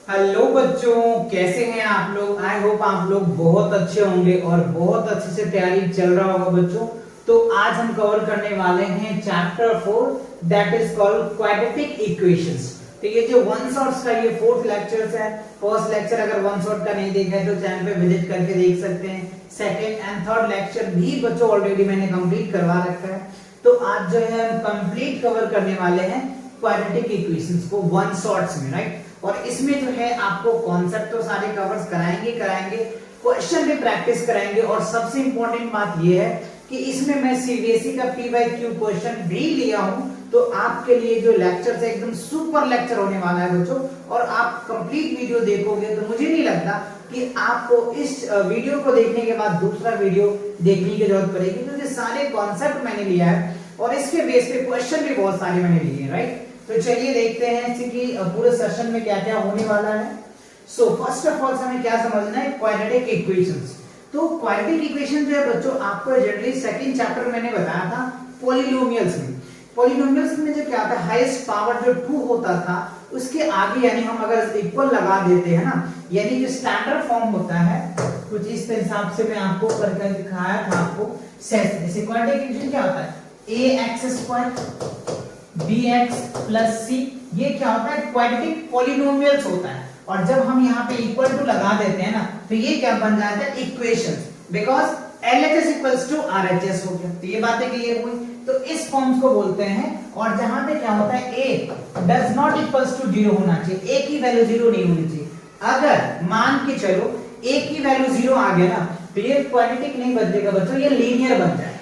Hello बच्चों, कैसे हैं आप लोग। आई होप आप लोग बहुत अच्छे होंगे और बहुत अच्छे से तैयारी चल रहा होगा बच्चों। तो आज हम कवर करने वाले हैं chapter 4 that is called quadratic equations. तो ये जो वन शॉट्स का ये फोर्थ लेक्चर है। फर्स्ट लेक्चर अगर वन शॉट का नहीं देखा है तो चैनल पे विजिट करके देख सकते हैं। सेकंड एंड थर्ड लेक्चर भी बच्चों ऑलरेडी मैंने कंप्लीट करवा रखा है। तो आज जो है हम कंप्लीट कवर करने वाले हैं क्वाड्रेटिक इक्वेशंस को वन शॉट्स में, राइट। और इसमें जो है आपको कॉन्सेप्ट तो सारे कवर्स कराएंगे, क्वेश्चन भी प्रैक्टिस कराएंगे। और सबसे इंपॉर्टेंट बात यह है कि इसमें मैं सीबीएसई का PYQ क्वेश्चन भी लिया हूं। तो आपके लिए जो लेक्चर है एकदम सुपर लेक्चर होने वाला है बच्चों। और आप कंप्लीट वीडियो देखोगे तो मुझे नहीं लगता कि आपको इस वीडियो को देखने के बाद दूसरा वीडियो देखने की जरूरत पड़ेगी, क्योंकि सारे कॉन्सेप्ट मैंने लिया है और इसके बेस पे क्वेश्चन भी बहुत सारे मैंने लिए हैं, राइट। तो चलिए देखते हैं कि पूरे सेशन में क्या क्या होने वाला है। सो फर्स्ट ऑफ ऑल हमें क्या समझना है, क्वाड्रेटिक इक्वेशंस। तो क्वाड्रेटिक इक्वेशन जो है बच्चों आपको जनरली सेकंड चैप्टर मैंने बताया था पॉलिनोमियल्स में। पॉलिनोमियल्स में जो क्या होता है, हाईएस्ट पावर जो 2 होता था उसके आगे यानी हम अगर इक्वल लगा देते हैं ना, यानी जो स्टैंडर्ड फॉर्म होता है कुछ इस हिसाब से मैं आपको करके दिखाया था आपको। जैसे क्वाड्रेटिक इक्वेशन क्या होता है, ax² bx प्लस सी, ये क्या होता है, क्वाड्रेटिक पॉलिनोमियल्स होता है। और जब हम यहाँ पे इक्वल टू लगा देते हैं ना तो ये क्या बन जाता है, equations, because LHS equals to RHS हो गया। तो ये बातें क्लियर हुई। तो इस फॉर्म्स को बोलते हैं। और जहां पे क्या होता है, a does not equals to 0 होना चाहिए, a की वैल्यू 0 नहीं होनी चाहिए। अगर मान के चलो a की वैल्यू 0 आ गया ना तो ये क्वाड्रेटिक नहीं बन जाएगा बच्चों, ये लीनियर बन जाएगा।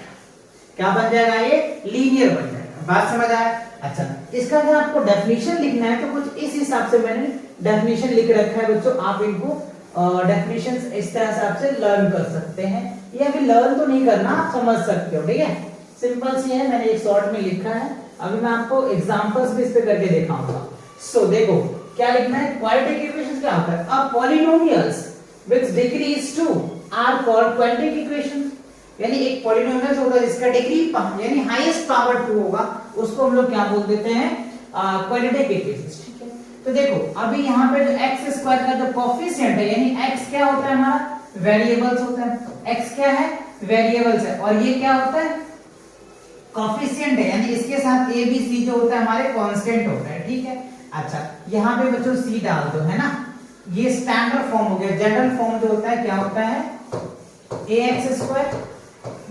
क्या बन जाएगा, ये लीनियर बन जाएगा। बात समझ आया। अच्छा, इसका अगर आपको डेफिनेशन लिखना है तो कुछ इस हिसाब से मैंने डेफिनेशन लिख रखा है बच्चों। आप इनको डेफिनेशंस इस तरह से आपसे लर्न कर सकते हैं, या फिर लर्न तो नहीं करना, आप समझ सकते हो, ठीक है। सिंपल सी है, मैंने एक शॉर्ट में लिखा है। अभी मैं आपको एग्जांपल्स भी इस पे करके दिखाऊंगा। सो देखो क्या लिखना है, क्वाड्रेटिक इक्वेशंस क्या होता है, a polynomials which degrees 2 are called quadratic equations. यानी एक पॉलिनोमियल होता है जिसका डिग्री यानी हाईएस्ट पावर 2 होगा, उसको हम लोग क्या बोल देते हैं, क्वाड्रेटिक इक्वेशंस, ठीक है। तो देखो अभी यहाँ पे जो x² का जो कोफिशिएंट है, यानी x क्या होता है हमारा, वेरिएबल्स होता है। x क्या है, वेरिएबल्स है। और ये क्या होता है, कोफिशिएंट है, यानी इसके साथ a b c जो होता है हमारे कांस्टेंट होता है, ठीक है। अच्छा, यहाँ पे बच्चों c डाल दो, है ना। ये स्टैंडर्ड फॉर्म हो गया। जनरल फॉर्म जो होता है क्या होता है, ax²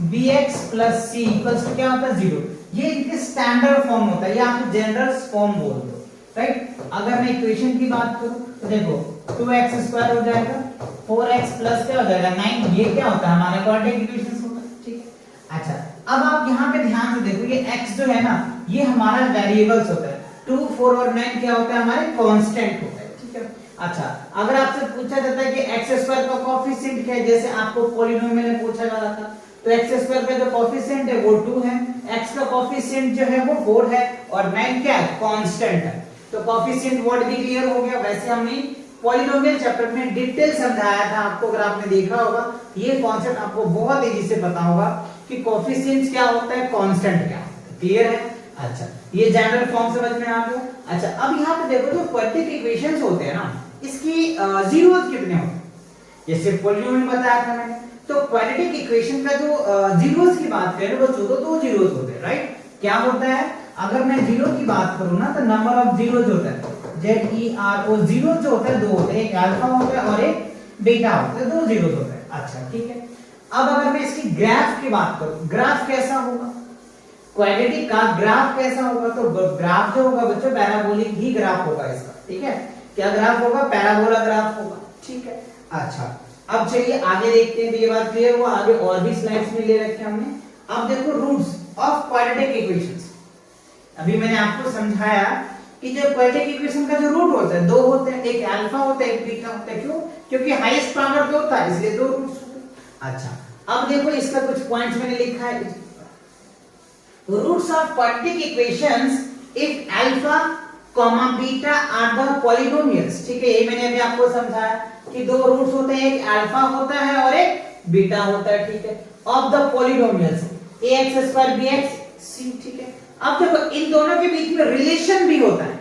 bx plus C equals to क्या होता है, 0। ये इनके स्टैंडर्ड फॉर्म होता है, ये आप जनरल फॉर्म बोल दो, राइट। अगर मैं इक्वेशन की बात करूं तो देखो 2x² हो जाएगा, 4x प्लस क्या हो जाएगा 9। ये क्या होता है, हमारा क्वाड्रेटिक इक्वेशन होता है, ठीक है। अच्छा, अब आप यहाँ पे ध्यान से देखो, ये x जो है ना ये हमारा वेरिएबल्स होता है। 2, 4 और 9 क्या होता है, हमारे कांस्टेंट होता है, ठीक है। अच्छा, अगर आपसे पूछा जाता है कि x² का कोफिशिएंट क्या है, जैसे आपको पॉलिनोमियल में पूछा जा रहा था, तो x² का जो कोफिशिएंट है वो 2 है, x का कोफिशिएंट जो है वो 4 है और 9 क्या है, कांस्टेंट है। तो कोफिशिएंट वर्ड भी क्लियर हो गया। वैसे हमने पॉलिनोमियल चैप्टर में डिटेल समझाया था आपको, अगर आपने देखा होगा ये कॉन्सेप्ट आपको बहुत इजी से पता होगा कि कोफिशिएंट क्या होता है, कांस्टेंट क्या होता है, क्लियर है। अच्छा, ये जनरल फॉर्म समझ में आ गया। अच्छा, अब यहाँ पे देखो जो क्वाड्रेटिक इक्वेशंस होते हैं ना, इसकी जीरोस कितने होते हैं, जैसे पॉलिनोमियल बताया था मैंने। तो क्वाड्रेटिक इक्वेशन का जो जीरोस की बात करें बच्चों तो 2 जीरोस होते हैं, राइट। क्या होता है, अगर मैं जीरो की बात करूं ना तो नंबर ऑफ जीरोस होता है ZERO। जीरो जो होता है 2 होते हैं, एक अल्फा होता है और एक बीटा होता है, 2 जीरोस होते हैं। अच्छा, ठीक है। अब अगर मैं इसकी ग्राफ की बात करूं, ग्राफ कैसा होगा, क्वाड्रेटिक का ग्राफ कैसा होगा, तो ग्राफ जो होगा बच्चों पैराबोलिक ही ग्राफ होगा इसका, ठीक है। क्या ग्राफ होगा, पैराबोला ग्राफ होगा, ठीक है। अच्छा, अब चलिए आगे देखते हैं। तो ये बात क्लियर हुआ, आगे और भी स्लाइड्स में ले रखे हमने। अब देखो रूट्स ऑफ क्वाड्रेटिक इक्वेशंस। अभी मैंने आपको समझाया कि जो क्वाड्रेटिक इक्वेशन का जो रूट होता है 2 होते हैं, एक अल्फा होता है एक बीटा होता है। क्यों, क्योंकि हाईएस्ट पावर 2 था इसलिए 2 रूट्स होते हैं। अच्छा, अब देखो इसका कुछ पॉइंट्स मैंने लिखा है। Roots of quadratic equations if alpha comma beta are the polynomials, ठीक है। ये मैंने अभी आपको समझाया कि 2 रूट्स होते हैं, एक अल्फा होता है और एक बीटा होता है, ठीक है, of the polynomials ax² bx c, ठीक है। अब देखो इन दोनों के बीच में रिलेशन भी होता है।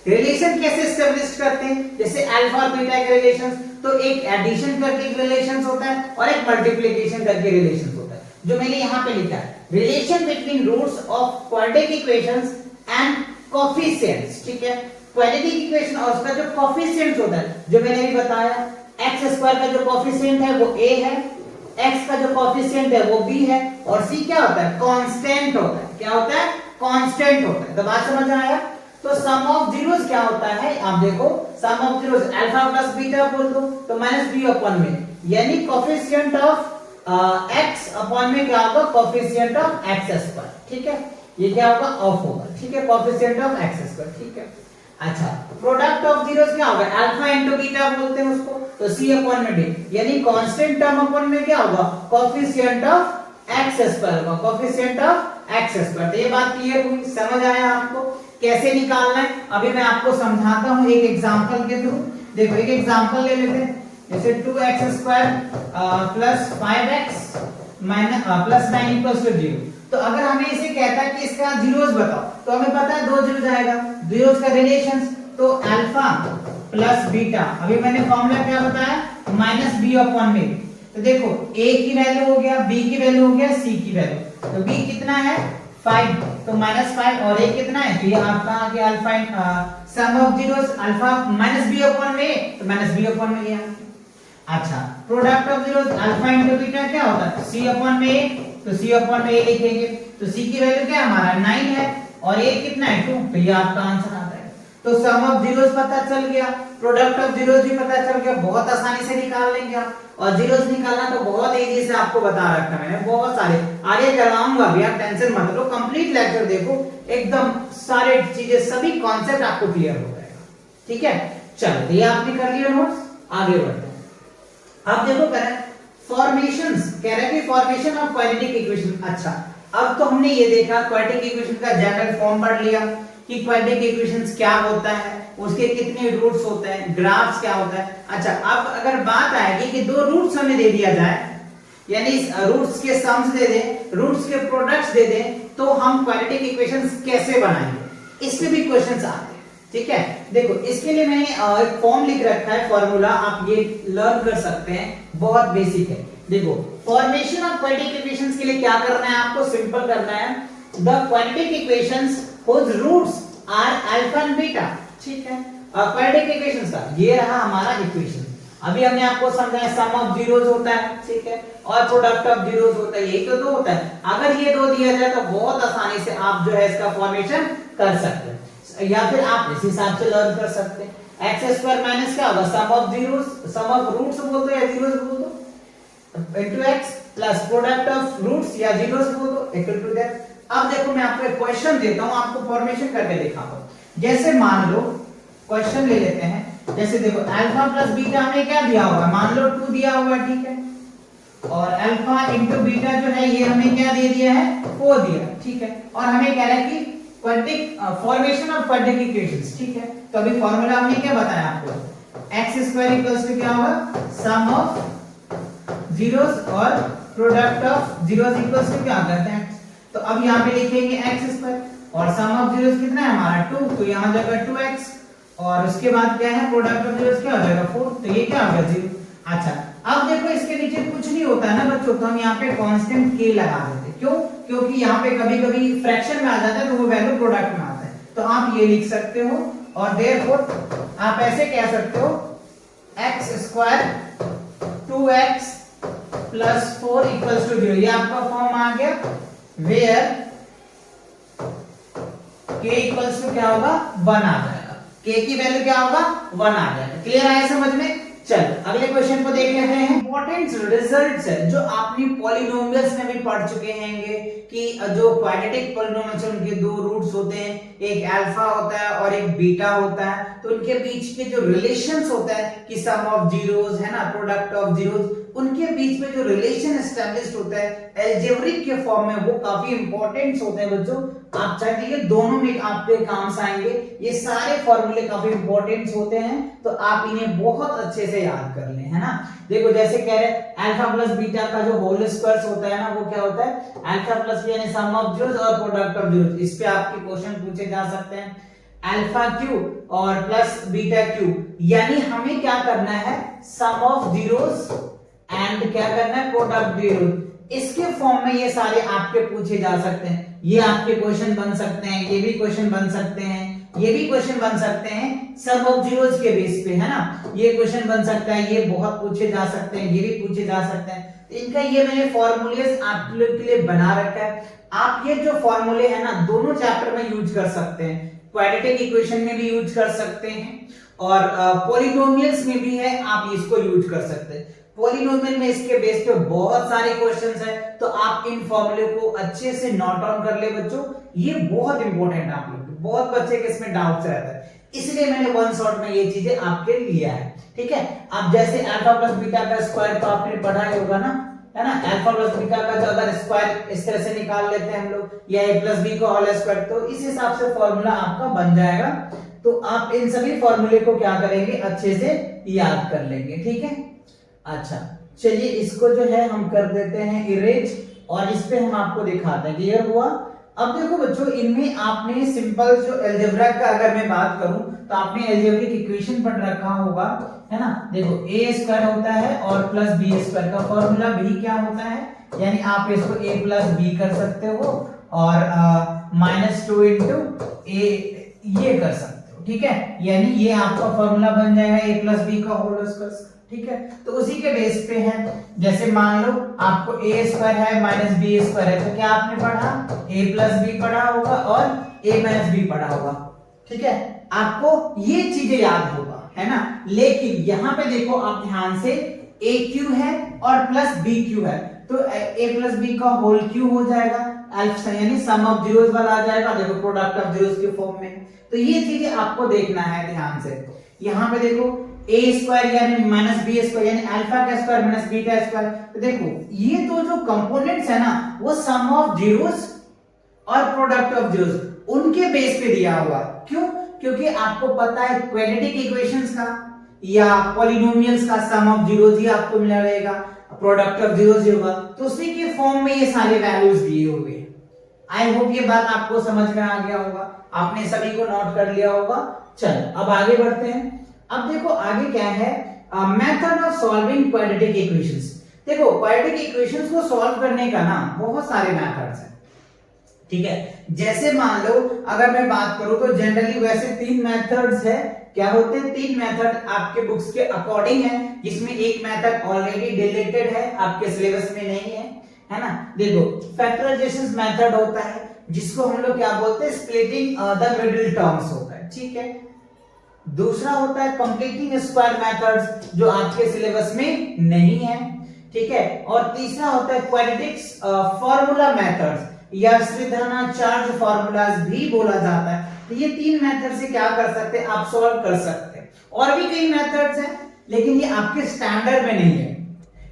रिलेशन कैसे एस्टेब्लिश करते हैं, जैसे अल्फा और बीटा के रिलेशंस, तो एक एडिशन करके एक रिलेशंस होता है और एक मल्टीप्लिकेशन करके रिलेशंस होता है। जो मैंने यहाँ पे लिखा है, relation between roots of quadratic equations and coefficients, ठीक है। क्वाड्रेटिक इक्वेशन और उसका जो कोएफिशिएंट्स होता है, जो मैंने अभी बताया, x स्क्वायर का जो कोएफिशिएंट है वो a है, x का जो कोएफिशिएंट है वो b है, और c क्या होता है, कांस्टेंट होता है। क्या होता है, कांस्टेंट होता है। तो बात समझ में आया। तो सम ऑफ जीरोस क्या होता है, आप देखो, sum of zeros alpha plus beta बोल दो तो माइनस b अपॉन में, यानी कोएफिशिएंट ऑफ x अपॉन में क्या होगा, कोएफिशिएंट ऑफ x स्क्वायर, ठीक है। ये क्या होगा, ऑफ होगा, ठीक है, कोएफिशिएंट ऑफ x स्क्वायर, ठीक है। अच्छा, प्रोडक्ट ऑफ जीरोस क्या होगा, अल्फा इनटू बीटा बोलते हैं उसको, तो c अपॉन में d, यानी कांस्टेंट टर्म अपॉन में क्या होगा, कोएफिशिएंट ऑफ x स्क्वायर होगा, कोएफिशिएंट ऑफ x स्क्वायर। तो ये बात क्लियर हुई, समझ आया आपको कैसे निकालना है। अभी मैं आपको समझाता हूं एक एग्जांपल के थ्रू। देखो एक एग्जांपल ले लेते हैं, जैसे 2x square plus 5x minus plus 9 equals to 0। तो अगर हमें इसे कहता है कि इसका जीरोस बताओ, तो हमें पता है 2 जीरो आएगा, जीरोस का रिलेशंस, तो अल्फा प्लस बीटा, अभी मैंने फॉर्मूला क्या बताया, माइनस b अपॉन में। तो देखो a की वैल्यू हो गया, b की वैल्यू हो गया, c की वैल्यू, तो b कितना है 5, तो माइनस 5, और a कितना है, तो ये आपका आ गया alpha, sum of zeros alpha minus b upon में, तो माइनस b अपॉन में ये। अच्छा, product of zeros alpha into beta क्या होता है, c अपॉन में, तो c अपॉन में a लिखेंगे, तो c की वैल्यू क्या है हमारा 9 है, और a कितना है 2, तो ये आपका आंसर आता है। तो सम ऑफ जीरोस पता चल गया, प्रोडक्ट ऑफ जीरोस भी पता चल गया, बहुत आसानी से निकाल लेंगे आप। और जीरोस निकालना तो बहुत इजी से आपको बता रखा मैंने, बहुत सारे आगे करवाऊंगा भी, आप टेंशन मत लो, कंप्लीट लेक्चर देखो, एकदम सारे चीजें सभी कॉन्सेप्ट आपको क्लियर हो जाएगा, ठीक है। चलो, तो ये आपने कर लिया नोट्स, आगे बढ़ते हैं। अब देखो कह रहा है फॉर्मेशंस, कह रहा है कि फॉर्मेशन ऑफ क्वाड्रेटिक इक्वेशन। अच्छा, अब तो हमने ये देखा क्वाड्रेटिक इक्वेशन का जनरल फॉर्म पढ़ लिया कि क्वाड्रेटिक इक्वेशंस क्या होता है, उसके कितने रूट्स होते हैं, ग्राफ्स क्या होता है। अच्छा, अब अगर बात आएगी कि दो रूट्स हमें दे दिया जाए, यानी रूट्स के सम्स दे दें, रूट्स के प्रोडक्ट्स दे दें, तो हम क्वाड्रेटिक इक्वेशंस कैसे बनाएंगे, इसमें भी क्वेश्चंस आते हैं, ठीक है। देखो इसके लिए मैंने एक फॉर्म लिख रखा है, फॉर्मूला, आप ये लर्न कर सकते हैं, बहुत बेसिक है। देखो फॉर्मेशन ऑफ क्वाड्रेटिक इक्वेशंस के लिए क्या करना है आपको, सिंपल करना है, the quadratic equations whose roots are alpha and beta, ठीक है। क्वाड्रेटिक इक्वेशंस का ये रहा हमारा इक्वेशन। अभी हमने आपको समझाया सम ऑफ जीरोस होता है, ठीक है, और प्रोडक्ट ऑफ जीरोस होता है, यही तो दो होता है। अगर ये दो दिया जाए तो बहुत आसानी से आप जो है इसका फॉर्मेशन कर सकते हैं, या फिर आप इस हिसाब से लर्न कर सकते हैं। एक्स स्क्वायर माइनस क्या होगा, sum of zeros, sum of roots बोल दो या जीरोस बोल दो, into x plus product of roots या जीरोस बोल दो इक्वल टू दैट। अब देखो मैं आपको एक क्वेश्चन देता हूं, आपको फॉर्मेशन करके दिखाता हूं। जैसे मान लो क्वेश्चन ले लेते हैं, जैसे देखो अल्फा प्लस बीटा हमें क्या दिया होगा, मान लो 2 दिया होगा, ठीक है, और अल्फा इनटू बीटा जो है ये हमें क्या दे दिया है, 4 दिया, ठीक है, और हमें कह रहा है कि quadratic formation of quadratic equations, ठीक है। तो अभी फॉर्मूला हमने क्या बताया आपको, एक्स स्क्वायर इक्वल्स टू क्या होगा, सम ऑफ जीरोस और product of zeros equals to क्या करते हैं। तो अब यहाँ पे लिखेंगे एक्स स्क्वायर, और सम ऑफ जीरोस कितना है हमारा 2, तो यहाँ जाएगा 2x, और उसके बाद क्या है, प्रोडक्ट ऑफ जीरोस क्या हो जाएगा 4, तो ये क्या हो गया 0। अच्छा, अब देखो इसके नीचे कुछ नहीं होता है ना बच्चों, तो हम यहाँ पे कांस्टेंट k लगा देते हैं, क्यों, क्योंकि यहाँ पे कभी कभी फ्रैक्शन में आ जाता है तो वो वैल्यू प्रोडक्ट में आता है, तो आप ये लिख सकते हो, और देयरफॉर आप ऐसे कह सकते हो x square 2x plus 4 equals to 0। ये आपका फॉर्म आ गया, वेयर k इक्वल्स टू क्या होगा, 1 आ जाएगा, k की वैल्यू क्या होगा, 1 आ जाएगा। क्लियर आया समझ में। चलो अगले क्वेश्चन को देख लेते हैं। इंपॉर्टेंट रिजल्ट्स है जो आपने पॉलिनोमियल्स में भी पढ़ चुके होंगे कि जो क्वाड्रेटिक पॉलिनोमियल्स उनके दो रूट्स होते हैं, एक अल्फा होता है और एक बीटा होता है, तो उनके बीच के जो रिलेशंस होता है कि सम ऑफ जीरोस है ना, प्रोडक्ट ऑफ जीरोस, उनके बीच में जो रिलेशन एस्टैब्लिश्ड होता है अलजेब्रिक के फॉर्म में, वो काफी इंपॉर्टेंट होते हैं बच्चों। आप चाहे ये दोनों में आपके काम आएंगे, ये सारे फॉर्मूले काफी इंपॉर्टेंट होते हैं, तो आप इन्हें बहुत अच्छे से याद कर लें, है ना। देखो जैसे कह रहे हैं अल्फा प्लस बीटा का जो होल स्क्वायर होता है ना, वो क्या होता है, अल्फा प्लस यानी सम ऑफ जीरोस और प्रोडक्ट ऑफ जीरोस। इस पे आपके क्वेश्चन पूछे जा सकते हैं। अल्फा क्यू और प्लस बीटा क्यू, यानी हमें क्या करना है, सम ऑफ जीरोस एंड क्या करना है, प्रोडक्ट जीरोस। इसके फॉर्म में ये सारे आपके पूछे जा सकते हैं, ये आपके क्वेश्चन बन सकते हैं, ये भी क्वेश्चन बन सकते हैं, ये भी क्वेश्चन बन सकते हैं सम ऑफ जीरोस के बेस पे, है ना, ये क्वेश्चन बन सकता है, ये बहुत पूछे जा सकते हैं, ये भी पूछे जा सकते हैं। इनका ये मैंने फॉर्मूलेस आप लोग के लिए बना रखा है। आप ये जो फॉर्मूले है ना दोनों चैप्टर में यूज कर सकते हैं, क्वाड्रेटिक इक्वेशन में भी यूज कर सकते हैं और पॉलिनोमियल्स में भी है, आप इसको यूज कर सकते हैं। पॉलिनोमियल में इसके बेस पे बहुत सारे क्वेश्चंस हैं, तो आप इन फॉर्मूले को अच्छे से नोट डाउन कर ले बच्चों, ये बहुत इंपॉर्टेंट है आप लोग के, बहुत बच्चे के इसमें डाउट्स रहता है, इसलिए मैंने वन शॉट में ये चीजें आपके लिया है, ठीक है। अब जैसे अल्फा प्लस बीटा का स्क्वायर तो आपने पढ़ा ही होगा ना, है ना, अल्फा प्लस बीटा का जो अगर स्क्वायर इस तरह से निकाल लेते हैं हम लोग, या a प्लस बी का होल स्क्वायर, तो इस हिसाब से फॉर्मूला आपका बन जाएगा। तो आप इन सभी फॉर्मूले को क्या करेंगे, अच्छे से याद कर लेंगे, ठीक है। अच्छा चलिए इसको जो है हम कर देते हैं इरेज, और इस पे हम आपको दिखाते हैं, क्लियर हुआ। अब देखो बच्चों, इनमें आपने सिंपल जो अलजेब्रा का अगर मैं बात करूं तो आपने अलजेब्रिक इक्वेशन पढ़ रखा होगा, है ना। देखो a स्क्वायर होता है और प्लस बी स्क्वायर का फॉर्मूला भी क्या होता है, यानी आप इसको a प्लस बी कर सकते हो और माइनस 2 इंटू ए ये कर सकते हो, ठीक है, यानी ये आपका फॉर्मूला बन जाएगा a प्लस बी का होल स्क्वायर, ठीक है। तो उसी के बेस पे है, जैसे मान लो आपको a स्क्वायर है माइनस बी स्क्वायर है, तो क्या आपने पढ़ा, a प्लस बी पढ़ा होगा और a माइनस बी पढ़ा होगा, ठीक है, आपको ये चीजें याद होगा, है ना। लेकिन यहाँ पे देखो आप ध्यान से, a क्यू है और प्लस b क्यू है, तो a प्लस बी का होल क्यू हो जाएगा, अल्फा यानी सम ऑफ जीरोस वाला आ जाएगा, देखो प्रोडक्ट ऑफ जीरोस के फॉर्म में। तो ये चीजें आपको देखना है ध्यान से। यहाँ पे देखो a स्क्वायर यानी माइनस बी स्क्वायर यानी अल्फा का स्क्वायर माइनस बीटा स्क्वायर, तो देखो ये तो जो कंपोनेंट्स है ना वो सम ऑफ जीरोस और प्रोडक्ट ऑफ जीरोस उनके बेस पे दिया हुआ। क्यों? क्योंकि आपको पता है क्वाड्रेटिक इक्वेशंस का या पॉलिनोमियल्स का सम ऑफ जीरोस ही आपको मिला रहेगा, प्रोडक्ट ऑफ जीरोस होगा, तो उसी के फॉर्म में ये सारे वैल्यूज दिए हुए हैं। आई होप ये बात आपको समझ में आ गया होगा, आपने सभी को नोट कर लिया होगा। चलो अब आगे बढ़ते हैं। अब देखो आगे क्या है, method of solving quadratic equations. देखो क्वाड्रेटिक इक्वेशंस को सॉल्व करने का ना बहुत सारे मेथड्स हैं, ठीक है। जैसे मान लो अगर मैं बात करूं तो जनरली वैसे 3 मेथड्स है, क्या होते हैं 3 मेथड आपके बुक्स के अकॉर्डिंग है, जिसमें एक मेथड ऑलरेडी डिलीटेड है, आपके सिलेबस में नहीं है ना। देखो फैक्टराइजेशन मेथड होता है जिसको हम लोग क्या बोलते हैं, स्प्लिटिंग द मिडिल टर्म्स होता है, ठीक है। दूसरा होता है कंप्लीटिंग स्क्वायर मेथड्स जो आपके सिलेबस में नहीं है, ठीक है। और तीसरा होता है क्वाड्रेटिक फार्मूला मेथड्स या श्रीधराचार्य फार्मूलाज भी बोला जाता है। तो ये 3 मेथड से क्या कर सकते हैं, आप सॉल्व कर सकते हैं। और भी कई मेथड्स हैं लेकिन ये आपके स्टैंडर्ड में नहीं है,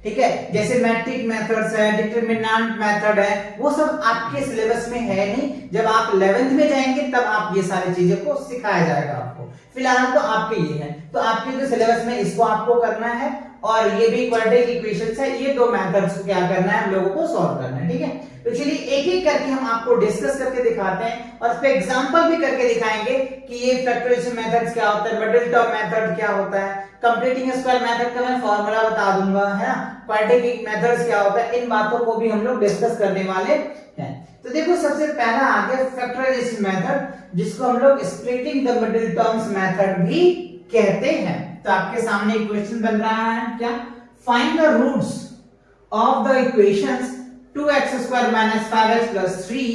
ठीक है। जैसे मैट्रिक मेथड्स है, डिटरमिनेंट मेथड है, वो सब आपके सिलेबस में है नहीं। जब आप 11th में जाएंगे तब आप ये सारी चीजें को सिखाया जाएगा आपको। फिलहाल तो आपके ये है, तो आपके जो सिलेबस में इसको आपको करना है, और ये भी क्वाड्रेटिक इक्वेशंस है, ये 2 मेथड्स को क्या करना है हम लोगों को सॉल्व करना है, ठीक है। तो चलिए एक एक करके हम आपको डिस्कस करके दिखाते हैं और इस पे एग्जांपल भी करके दिखाएंगे कि ये फैक्टराइजेशन मेथड्स क्या होता है, मिडिल टर्म मेथड क्या होता है, कंप्लीटिंग स्क्वायर मेथड का मैं फार्मूला बता दूंगा, है ना, क्वाड्रेटिक मेथड्स क्या होता है, इन बातों को भी हम लोग डिस्कस करने वाले हैं। तो देखो सबसे पहला आ गया फैक्टराइजेशन मेथड, जिसको हम लोग splitting the middle terms method भी कहते हैं। तो आपके सामने एक क्वेश्चन बन रहा है, क्या, find the roots of the equations 2x square minus 5x plus 3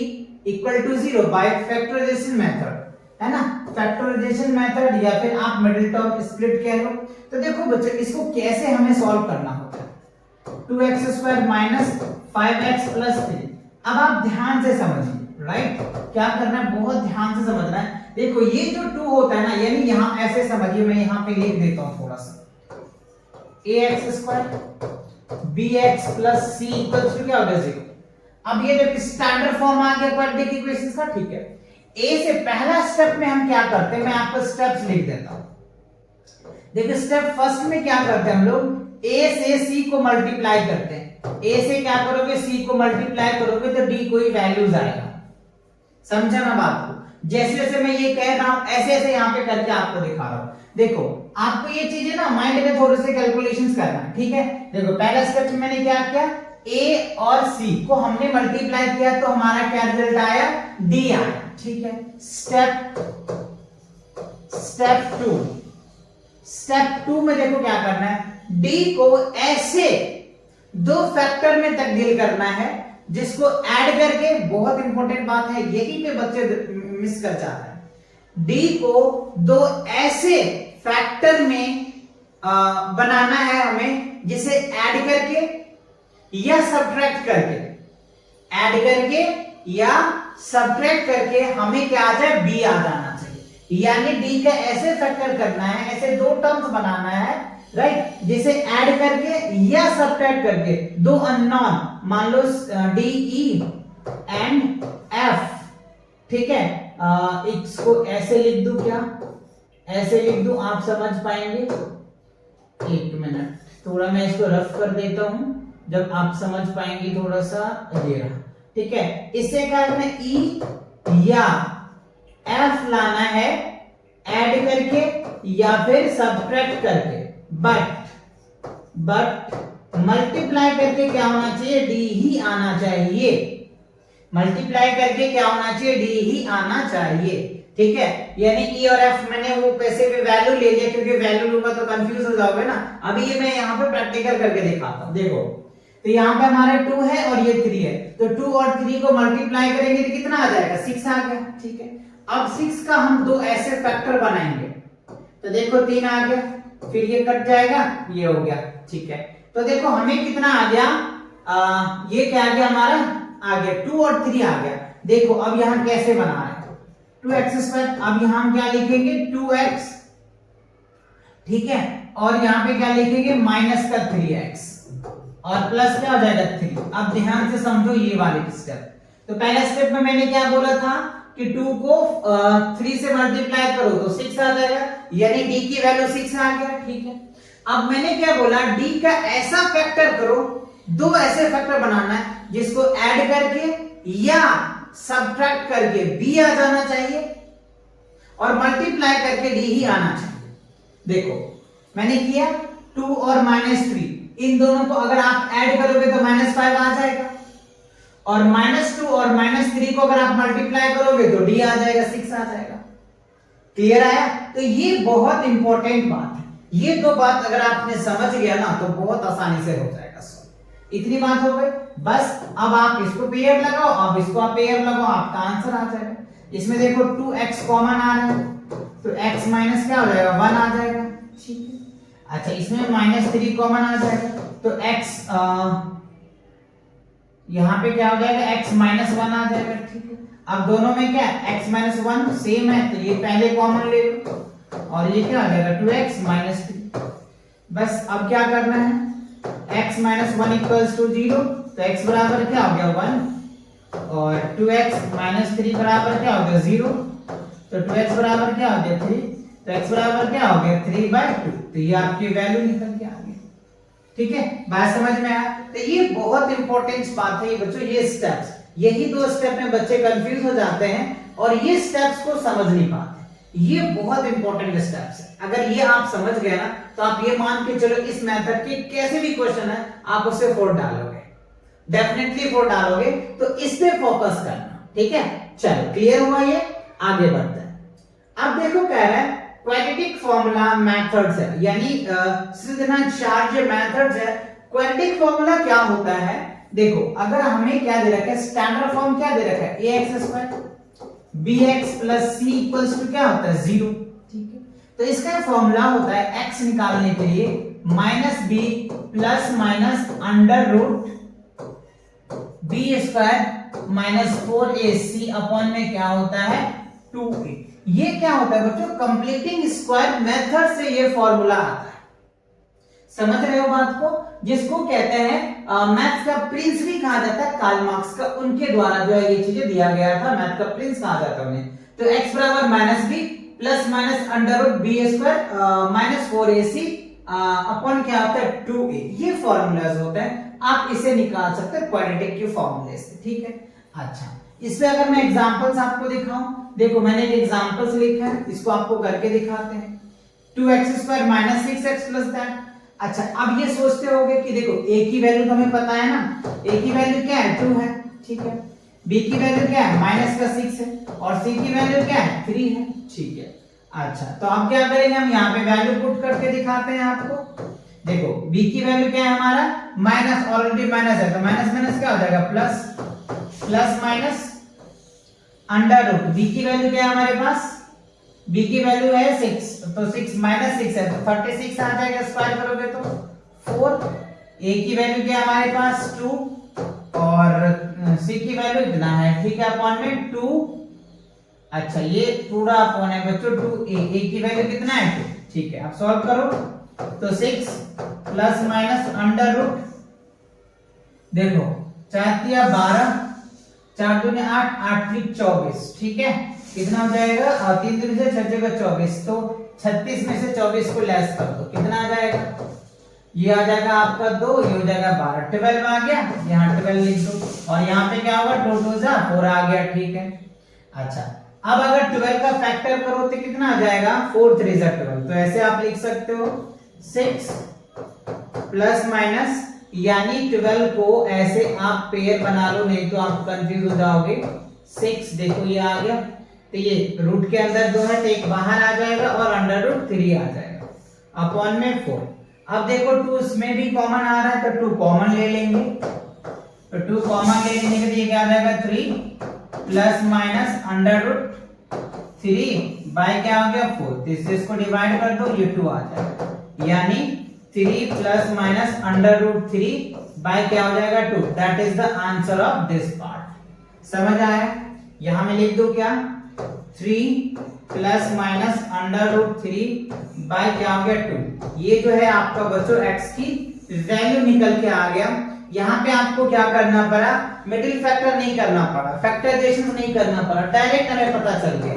equal to 0 by factorization method, है ना, फैक्टराइजेशन मेथड या फिर आप मिडिल टर्म स्प्लिट कह लो। तो देखो बच्चों इसको कैसे हमें सॉल्व करना होता है, 2x square minus 5x plus 3। अब आप ध्यान से समझिए, राइट, क्या करना है, बहुत ध्यान से समझना है। देखो ये जो 2 होता है ना, यानी यहां ऐसे समझिए, मैं यहां पे लिख देता हूं थोड़ा सा, ax square bx plus c equals to क्या होगा 0। अब ये देखिए स्टैंडर्ड फॉर्म आ गया क्वाड्रेटिक इक्वेशंस का, ठीक है। a से पहला स्टेप में हम क्या करते हैं, मैं आपको स्टेप्स लिख देता हूं। देखिए स्टेप फर्स्ट में क्या करते हैं हम लोग, a से c को मल्टीप्लाई करते हैं। a से क्या करोगे, c को मल्टीप्लाई करोगे तो d कोई वैल्यूज आएगा, समझा ना बात को। जैसे जैसे मैं ये कह रहा हूं ऐसे ऐसे यहाँ पे करके आपको दिखा रहा हूं। देखो आपको ये चीजें ना माइंड में थोड़े से कैलकुलेशंस करना है, ठीक है। देखो पहला स्टेप में मैंने क्या किया, ए और सी को हमने मल्टीप्लाई किया तो हमारा क्या रिजल्ट आया, डी आया, ठीक है। स्टेप टू में देखो क्या करना है, डी को ऐसे दो फैक्टर में तब्दील करना है जिसको ऐड करके, बहुत इंपॉर्टेंट बात है यही पे बच्चे मिस कर जाते हैं, डी को दो ऐसे फैक्टर में बनाना है हमें जिसे ऐड करके या सब्ट्रैक्ट करके, ऐड करके या सब्ट्रैक्ट करके हमें क्या आ जाए, बी आ जाना चाहिए। यानी डी का ऐसे फैक्टर करना है, ऐसे दो टर्म्स बनाना है, राइट, जिसे ऐड करके या सब्ट्रैक्ट करके दो अननोन, मान लो डी ई एंड एफ, ठीक है। इसको ऐसे लिख दूं, क्या ऐसे लिख दूं, आप समझ पाएंगे। एक मिनट, थोड़ा मैं इसको रफ कर देता हूं, जब आप समझ पाएंगे थोड़ा सा, ये रहा, ठीक है। इससे क्या करना है, ई या एफ लाना है ऐड करके या फिर सब्ट्रैक्ट करके, बट मल्टीप्लाई करके क्या होना चाहिए, डी ही आना चाहिए। मल्टीप्लाई करके क्या होना चाहिए, डी ही आना चाहिए, ठीक है। यानी ई और एफ मैंने वो कैसे भी वैल्यू ले लिया, क्योंकि वैल्यू लूंगा तो कंफ्यूज हो जाओगे ना। अभी ये मैं यहाँ पे प्रैक्टिकल करके दिखाता हूँ। देखो तो यहाँ पे हमारा 2 है और ये 3 है, तो 2 और 3 को मल्टीप्लाई करेंगे तो कितना आ जाएगा, 6 आ गया, ठीक है। अब 6 का हम दो ऐसे फैक्टर बनाएंगे, तो देखो 3 आ गया, फिर ये कट जाएगा, ये हो गया, ठीक है। तो देखो हमें कितना आ गया, ये क्या आ गया हमारा, आ गया 2 और 3 आ गया। देखो अब यहाँ कैसे बना रहे हैं, 2x², अब यहाँ हम क्या लिखेंगे, 2x, ठीक है, और यहाँ पे क्या लिखेंगे, माइनस का 3x और प्लस क्या हो जाएगा 3। अब ध्यान से समझो ये वाले स्टेप। तो पहले स्टेप में मैंने क्या बोला था कि 2 को 3 से मल्टीप्लाई करो तो 6 आ जाएगा, यानी d की वैल्यू 6 आ गया, ठीक है। अब मैंने क्या बोला, d का ऐसा फैक्टर करो, दो ऐसे फैक्टर बनाना है जिसको ऐड करके या सब्ट्रैक्ट करके b आ जाना चाहिए और मल्टीप्लाई करके d ही आना चाहिए। देखो मैंने किया 2 और -3, इन दोनों को अगर आप ऐड करोगे तो -5 आ जाएगा, और -2 और -3 को अगर आप मल्टीप्लाई करोगे तो d आ जाएगा, 6 आ जाएगा। क्लियर आया? तो ये बहुत इंपॉर्टेंट बात है, ये दो बात अगर आपने समझ गया ना तो बहुत आसानी से हो जाएगा। इतनी बात हो गई, बस अब आप इसको पेयर लगाओ, अब इसको आप पेयर लगाओ, आपका आंसर आ जाएगा। इसमें देखो 2x कॉमन आ रहा है तो x माइनस क्या हो जाएगा, 1 आ जाएगा, ठीक है। अच्छा इसमें -3 कॉमन आ जाएगा तो x यहाँ पे क्या हो जाएगा, x -1 आ जाएगा, ठीक है। अब दोनों में क्या x -1 सेम है तो ये पहले कॉमन ले लो और ये क्या आ जाएगा 2x -3। बस अब क्या करना है, x -1 इक्वल्स टू 0, तो x बराबर क्या हो गया 1 और 2x -3 बराबर क्या हो गया 0, तो 2x बराबर क्या हो गया 3, तो x बराबर क्या हो गया 3/2, तो ये आपकी वैल्यू निकल के आ गई, ठीक है। बात समझ में आया? तो ये बहुत इंपॉर्टेंट बात है ये बच्चों, ये स्टेप्स, यही दो स्टेप में बच्चे कंफ्यूज हो जाते हैं और ये स्टेप्स को समझ नहीं पाते। ये बहुत इंपॉर्टेंट स्टेप्स है, अगर ये आप समझ गए ना तो आप ये मान के चलो इस मेथड के कैसे भी क्वेश्चन है आप उससे 4 डालोगे, डेफिनेटली 4 डालोगे, तो इस पे फोकस करना, ठीक है। चलो क्लियर हुआ, ये आगे बढ़ते हैं। अब देखो कह रहा है क्वाड्रेटिक फॉर्मूला मेथड्स है, यानी सीधा चार्ज मेथड्स है। क्वाड्रेटिक फॉर्मूला क्या होता है, देखो अगर हमें क्या दे रखा है, स्टैंडर्ड फॉर्म क्या दे रखा है, ax² bx + c = क्या होता है 0, ठीक है। तो इसका फॉर्मूला होता है x निकालने के लिए -b ± √b² - 4ac अपॉन में क्या होता है 2a। ये क्या होता है बच्चों, कंप्लीटिंग स्क्वायर मेथड से ये फॉर्मूला आता है। समझ रहे हो बात को, जिसको कहते हैं मैथ्स का प्रिंस भी कहा जाता है, कार्ल मार्क्स का, उनके द्वारा जो है ये चीजें दिया गया था, मैथ का प्रिंस कहा जाता है उन्हें। तो x बराबर -b ± √b² - 4ac अपॉन क्या होता है 2a, ये फॉर्मूलाज होते हैं, आप इसे निकाल सकते हैं क्वाड्रेटिक के फॉर्मूले से, ठीक है। अच्छा इसमें अगर मैं एग्जांपल्स आपको दिखाऊं देखो मैंने एक एग्जांपल्स लिखा है, इसको आपको करके दिखाते हैं। 2x² minus 6x plus that. अच्छा अब ये सोचते होगे कि देखो a की वैल्यू तो हमें पता है ना, a की वैल्यू क्या है 2 है, ठीक है, b की वैल्यू क्या है माइनस का 6 है, और c की वैल्यू क्या है 3 है, ठीक है। अच्छा तो अब क्या करेंगे, हम यहाँ पे वैल्यू पुट करके दिखाते हैं आपको। देखो b की वैल्यू क्या है हमारा माइनस, ऑलरेडी माइनस है तो माइनस माइनस क्या हो जाएगा plus, plus minus under root. b की वैल्यू क्या है हमारे पास, b की वैल्यू है 6 तो 6 माइनस 6 है तो 36 आ जाएगा, स्क्वायर करोगे तो 4। a की वैल्यू क्या है हमारे पास 2 और c की वैल्यू इतना है, ठीक है, अपॉन में 2। अच्छा ये पूरा अपॉन है बच्चों 2a की वैल्यू कितना है 2, ठीक है। अब सॉल्व करो तो 6 प्लस माइनस अंडर रूट, देखो 4 तिया 12, 4 दूनी 8, 8 3 24, ठीक है, कितना हो जाएगा 3 दूनी से 6 जगह 24, तो 36 में से 24 को लेस कर दो, कितना आ जाएगा, ये आ जाएगा आपका 2, ये हो जाएगा 12, 12 आ गया, यहाँ 12 लिख दो और यहाँ पे क्या होगा 2 2 जा 4 आ गया, ठीक है। अच्छा अब अगर 12 का फैक्टर करो तो कितना आ जाएगा 4 3 जा 12, तो ऐसे आप लिख सकते हो 6 प्लस माइनस, यानी 12 को ऐसे आप पेयर बना लो, नहीं तो आप कंफ्यूज हो जाओगे। 6 देखो ये आ गया, तो ये रूट के अंदर 2 है तो एक बाहर आ जाएगा और अंडर रूट 3 आ जाएगा, अपॉन में 4। अब देखो 2 इसमें भी कॉमन आ रहा है तो 2 कॉमन ले लेंगे, तो 2 कॉमन ले लेने के लिए क्या आ जाएगा 3 plus minus under root 3 by क्या हो गया 4, तो इसको डिवाइड कर दो ये 2 आ जाएगा, यानी 3 plus minus under root 3 by क्या हो जाएगा 2, that is the answer of this part. समझ आया, यहां में लिख दो क्या 3 plus minus under root 3 by क्या हो गया 2, ये जो है आपका बच्चों x की वैल्यू निकल के आ गया। यहाँ पे आपको क्या करना पड़ा, मिडिल फैक्टर नहीं करना पड़ा, फैक्टराइजेशन नहीं करना पड़ा, डायरेक्ट हमें पता चल गया,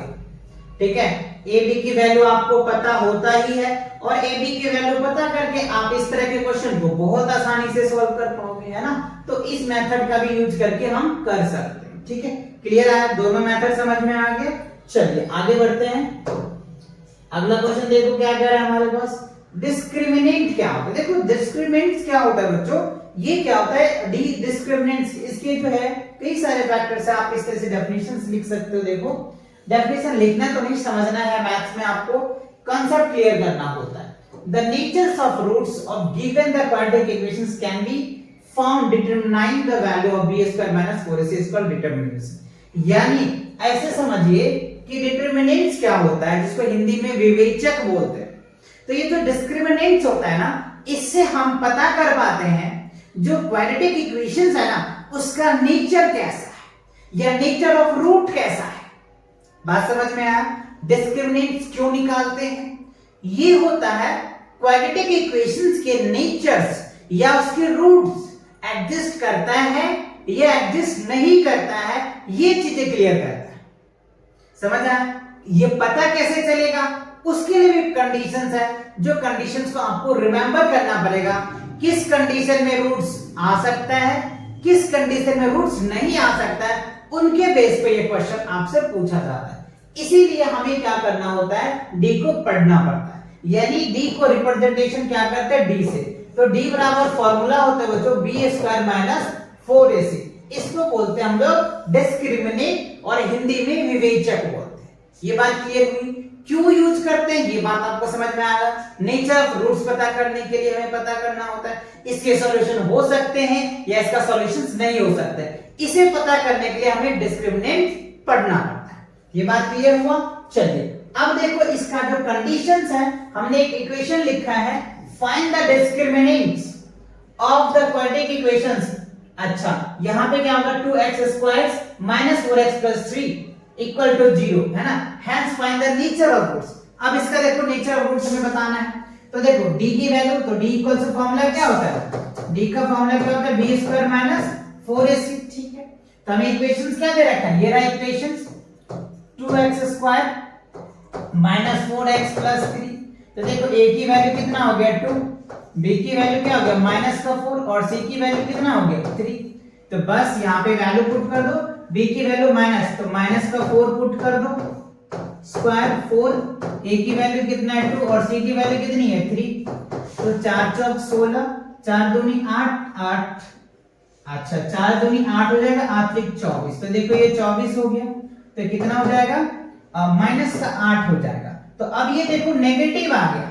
ठीक है। ए बी की वैल्यू आपको पता होता ही है, और ए बी की वैल्यू पता करके आप इस तरह के क्वेश्चन को बहुत आसानी से सॉल्व कर पाओगे, है ना। तो इस मेथड का भी यूज करके हम कर सकते हैं, ठीक है। क्लियर है, दोनों मेथड समझ में आ गए। चलिए आगे बढ़ते हैं। अगला क्वेश्चन देखो क्या कह रहा है हमारे पास, डिस्क्रिमिनेंट क्या होता है। देखो डिस्क्रिमिनेंट क्या होता है बच्चों, ये क्या होता है डी डिस्क्रिमिनेंट, इसके जो है कई सारे फैक्टर्स है, आप इस तरह से डेफिनेशंस लिख सकते हो। देखो डेफिनेशन लिखना तो नहीं, समझना है, मैथ्स में आपको कांसेप्ट क्लियर करना होता है। The natures of roots of given the quadratic equations can be found determining the value of b² - 4ac is called determinants. यानी ऐसे समझिए कि डिटरमिनेंट्स क्या होता है, जिसको हिंदी में विवेचक बोलते हैं। तो ये जो डिस्क्रिमिनेंट्स होता है ना, इससे हम पता कर पाते हैं जो क्वाड्रेटिक इक्वेशंस है ना, उसका नेचर कैसा है या नेचर ऑफ रूट कैसा है। बात समझ में आया, डिस्क्रिमिनेंट्स क्यों निकालते हैं, ये होता है क्वाड्रेटिक इक्वेशंस के नेचर्स या उसके रूट्स एग्जिस्ट करता है या एग्जिस्ट नहीं करता है, ये चीजें क्लियर करता है। समझ आया, ये पता कैसे चलेगा, उसके लिए भी कंडीशंस है, जो कंडीशंस को आपको रिमेंबर करना पड़ेगा। किस कंडीशन में रूट्स आ सकता है, किस कंडीशन में रूट्स नहीं आ सकता है, उनके बेस पे ये क्वेश्चन आपसे पूछा जाता है। इसीलिए हमें क्या करना होता है, डी को पढ़ना पड़ता है, यानी डी को रिप्रेजेंटेशन क्या करते हैं डी से। तो डी बराबर फॉर्मूला होता है बच्चों b² - 4ac, इसको बोलते हैं हम लोग डिस्क्रिमिनेंट और हिंदी में विवेचक बोलते हैं। ये बात क्लियर हुई, क्यों यूज करते हैं ये बात आपको समझ में आया। नेचर ऑफ रूट्स पता करने के लिए हमें पता करना होता है, इसके सॉल्यूशन हो सकते हैं या इसका सॉल्यूशंस नहीं हो सकते, इसे पता करने के लिए हमें डिस्क्रिमिनेंट पढ़ना पड़ता है। ये बात क्लियर हुआ। चलिए अब देखो इसका जो कंडीशंस है, हमने एक इक्वेशन लिखा है, find the discriminants of the quadratic equations. अच्छा यहां पे क्या होगा 2x² - 4x + 3 = 0, है ना। Hence find the nature of roots. अब इसका देखो नेचर ऑफ रूट्स हमें बताना है, तो देखो d की वैल्यू, तो d = फॉर्मूला क्या होता है, d का फॉर्मूला क्या होता है b² - 4ac, ठीक है। तो हमें इक्वेशंस क्या दे रखा है, ये रहा इक्वेशंस 2x² - 4x + 3। तो देखो a की वैल्यू कितना हो गया 2, b की वैल्यू क्या हो गया -4 और c की वैल्यू कितना हो गया 3। तो बस यहाँ पे वैल्यू पुट कर दो, b की वैल्यू माइनस, तो माइनस का 4 पुट कर दो, स्क्वायर 4, a की वैल्यू कितना है 2 और c की वैल्यू कितनी है 3, तो 4 चौक 16, 4 दूनी 8, 8, अच्छा 4 दूनी 8 हो जाएगा, 8 त्रिक 24, तो देखो ये 24 हो गया, तो कितना हो जाएगा माइनस का 8 हो जाएगा। तो अब ये देखो नेगेटिव आ गया,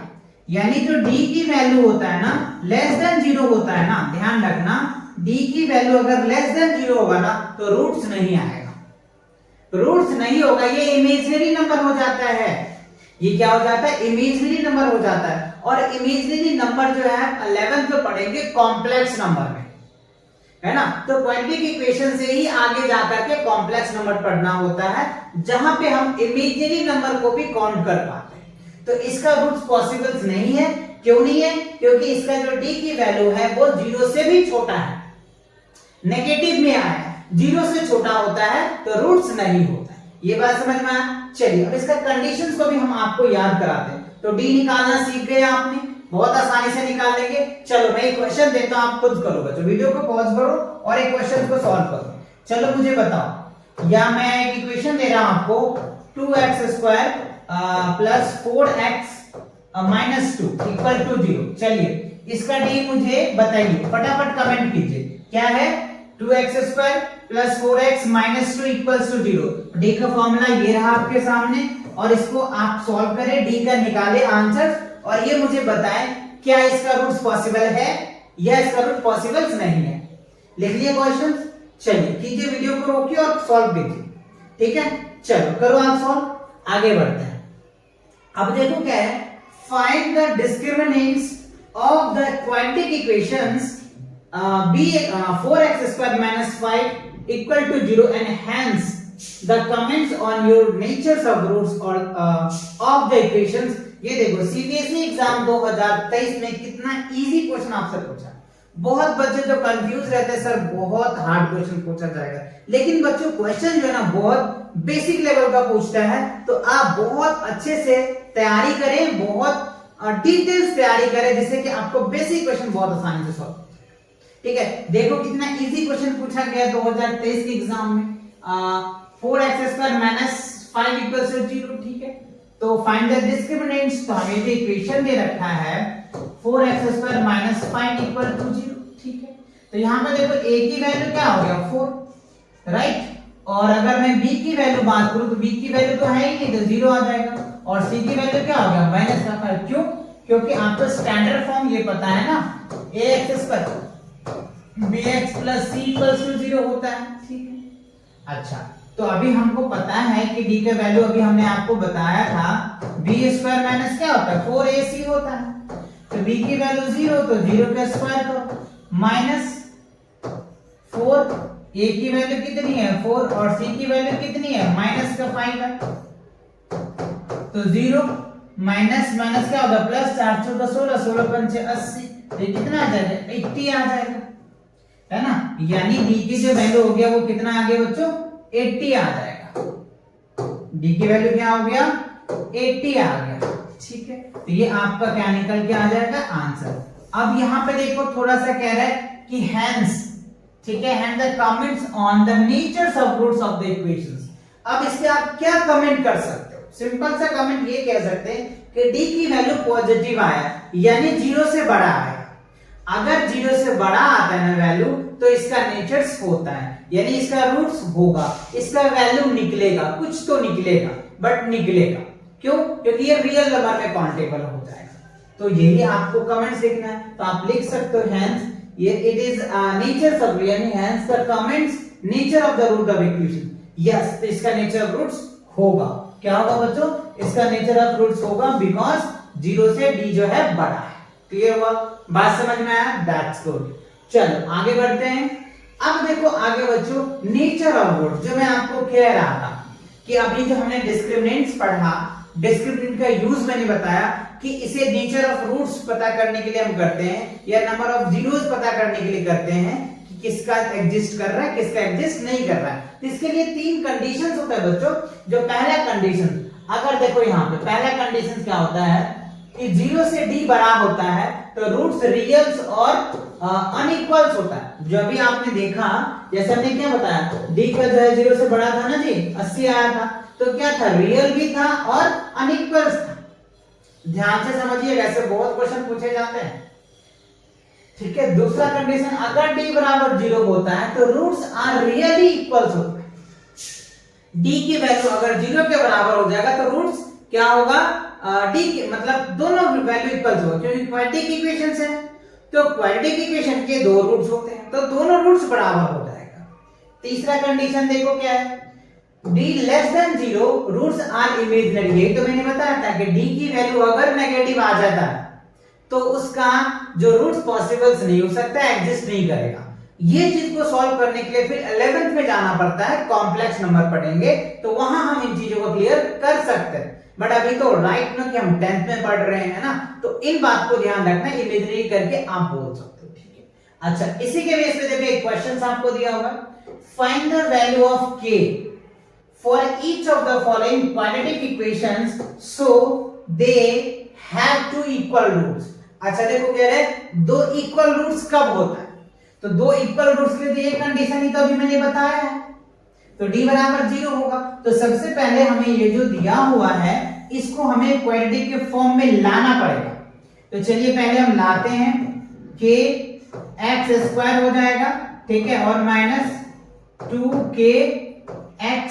यानी जो d की वैल्यू होता है ना लेस देन 0 होता है ना, ध्यान रखना d की वैल्यू अगर लेस देन 0 होगा ना तो रूट्स नहीं आएगा, रूट्स नहीं होगा, ये इमेजिनरी नंबर हो जाता है, ये क्या हो जाता है इमेजिनरी नंबर हो जाता है। और इमेजिनरी नंबर जो है 11th में पढ़ेंगे कॉम्प्लेक्स नंबर में, है ना, तो क्वाड्रेटिक इक्वेशन से ही आगे जाकर के कॉम्प्लेक्स नंबर पढ़ना होता है, जहां पे हम इमेजिनरी नंबर को भी काउंट कर पाते हैं। तो इसका रूट्स पॉसिबल्स नहीं है, क्यों नहीं है, क्योंकि इसका जो d की वैल्यू है वो 0 से भी छोटा है, नेगेटिव में आया है, 0 से छोटा होता है तो रूट्स नहीं होता है। ये बात समझ में आया? चलिए अब इसका कंडीशंस को भी हम आपको याद कराते हैं। तो d निकालना सीख गए आपने, बहुत आसानी से निकाल लेंगे। चलो मैं एक क्वेश्चन देता हूं, आप खुद करो बच्चों, वीडियो को पॉज करो और एक क्वेश्चन को सॉल्व करो। चलो मुझे बताओ, या मैं एक इक्वेशन दे रहा हूं आपको 2x² plus 4x minus 2 equal to 0। चलिए इसका d मुझे बताइए, फटाफट कमेंट कीजिए, क्या है 2x² plus 4x minus 2 equals to 0। d का फॉर्मूला ये रहा आपके सामने, और इसको आप सॉल्व करें, d का निकाले आंसर, और ये मुझे बताएं क्या इसका रूट्स पॉसिबल है या इसका रूट पॉसिबल नहीं है। लिख लिए क्वेश्चन? चलिए कीजिए, वीडियो को रोकिए और सॉल्व कीजिए, ठीक है। चलो करो आप सॉल्व, आगे बढ़ते हैं। अब देखो क्या है, find the discriminants of the quadratic equations b4x² minus 5 equal to 0 and hence the comments on your natures of roots or of the equations। ये देखो सीबीएसई एग्जाम 2023 में कितना इजी क्वेश्चन आपसे पूछा। बहुत बच्चे जो कंफ्यूज रहते हैं, सर बहुत हार्ड क्वेश्चन पूछा जाएगा, लेकिन बच्चों क्वेश्चन जो है ना बहुत बेसिक लेवल का पूछता है, तो आप बहुत अच्छे से तैयारी करें, बहुत डिटेल्स तैयारी करें, जिससे कि आपको बेसिक क्वेश्चन बहुत आसानी से सॉल्व, ठीक है। देखो कितना इजी क्वेश्चन पूछा गया 2023 के एग्जाम में, 4x² माइनस 5 इक्वल्स टू 0, ठीक है। तो फाइंड द डिस्क्रिमिनेंट्स, तो हमें जो इक्वेशन दे रखा है 4x² माइनस 5 इक्वल टू 0, ठीक है। तो यहाँ पे देखो a की वैल्यू क्या हो गया 4, राइट, और अगर मैं b की वैल्यू बात करूं तो b की वैल्यू तो है ही नहीं, तो 0 आ जाएगा, और c की वैल्यू क्या हो गया माइनस का 5। क्यों? क्योंकि आपको स्टैंडर्ड फॉर्म ये पता है ना, ax² bx plus c equals to 0 होता है, ठीक है। अच्छा, तो अभी हमको पता है कि d का वैल्यू अभी हमने आपको बताया था b² माइनस क्या होता है 4ac होता है, तो b की वैल्यू 0, तो 0 का स्क्वायर करो, माइनस 4, a की वैल्यू कितनी है 4 और c की वैल्यू कितनी है माइनस का 5 है, तो 0 माइनस माइनस क्या होगा प्लस, 4 14 16 16 पंचे 80, ये कितना आ जाएगा 80 आ जाएगा, है ना। यानी d की जो वैल्यू हो गया वो कितना आ गया बच्चों 80 आ जाएगा, d की वैल्यू क्या हो गया 80 आ गया, ठीक है। तो ये आपका क्या निकल के आ जाएगा आंसर। अब यहाँ पे देखो थोड़ा सा कह रहा है कि hence, ठीक है, hence the comments on the natures of roots of the equations। अब इससे आप क्या कमेंट कर सकते हो, सिंपल सा कमेंट ये कह सकते हैं कि d की वैल्यू पॉजिटिव आया, यानी 0 से बड़ा आया। अगर 0 से बड़ा आता है ना वैल्यू, तो इसका नेचर्स होता है, यानी इसका रूट्स होगा, इसका वैल्यू निकलेगा, कुछ तो निकलेगा, बट निकलेगा। क्यों? क्योंकि ये रियल नंबर में काउंटेबल हो जाएगा। तो यही आपको कमेंट्स लिखना है, तो आप लिख सकते हो hence ये इट इज नेचर ऑफ, यानी hence the comments nature of the root of equation। Yes, तो इसका नेचर ऑफ रूट्स होगा, क्या होगा बच्चों, इसका नेचर ऑफ रूट्स होगा बिकॉज 0 से d जो है बड़ा है। क्लियर हुआ? बात समझ में आया? That's good. चलो आगे बढ़ते हैं। अब देखो आगे बच्चों नेचर ऑफ रूट, जो मैं आपको कह रहा था कि अभी जो हमने डिस्क्रिमिनेंट्स पढ़ा, डिस्क्रिमिनेंट का यूज मैंने बताया कि इसे नेचर ऑफ रूट्स पता करने के लिए हम करते हैं, या नंबर ऑफ जीरोस पता करने के लिए करते हैं कि किसका एग्जिस्ट कर रहा है, किसका एग्जिस्ट नहीं कर रहा है। इसके लिए 3 कंडीशंस होता है बच्चों। जो पहला कंडीशन, अगर देखो यहाँ पे पहला कंडीशन क्या होता है, कि 0 से d बड़ा होता है तो रूट्स रियल्स और अनइक्वल्स होता है। जो अभी आपने देखा, जैसे हमने क्या बताया, d का जो है 0 से बड़ा था ना जी, 80 आया था, तो क्या था, रियल भी था और अनइक्वल्स था। ध्यान से समझिएगा, ऐसे बहुत क्वेश्चन पूछे जाते हैं। ठीक है, दूसरा कंडीशन, अगर d बराबर 0 होता है तो रूट्स आर रियली इक्वल्स होते हैं। d की वैल्यू अगर 0 के बराबर हो जाएगा तो रूट्स क्या होगा, d के मतलब दोनों वैल्यू इक्वल्स होगा, क्योंकि क्वाड्रेटिक इक्वेशंस है, तो क्वाड्रेटिक इक्वेशन के दो रूट्स होते हैं तो दोनों रूट्स बराबर हो जाएगा। तीसरा कंडीशन देखो क्या है, d less than 0 roots are imaginary. ये तो मैंने बताया था कि d की वैल्यू अगर नेगेटिव आ जाता है तो उसका जो रूट्स पॉसिबल्स नहीं हो सकता, एग्जिस्ट नहीं करेगा। ये चीज को सॉल्व करने के लिए फिर 11th में जाना पड़ता है, कॉम्प्लेक्स नंबर पढ़ेंगे तो वहां हम इन चीजों को क्लियर कर सकते हैं। बट अभी तो राइट ना कि हम 10th में पढ़ रहे हैं ना, तो इन बात को ध्यान रखना, इमेजिनरी करके आप बोल सकते हो। ठीक है, अच्छा, इसी के बेस पे देखो एक क्वेश्चन आपको दिया होगा, find the value of k for each of the following quadratic equations so they have to equal roots. अच्छा देखो कह रहे हैं दो इक्वल रूट्स कब होता है, तो दो इक्वल रूट्स के लिए ये कंडीशन ही तो अभी मैंने बताया है, तो d बराबर 0 होगा। तो सबसे पहले हमें ये जो दिया हुआ है इसको हमें क्वाड्रेटिक के फॉर्म में लाना पड़ेगा। तो चलिए पहले हम लाते हैं, k x² हो जाएगा, ठीक है, और माइनस 2k x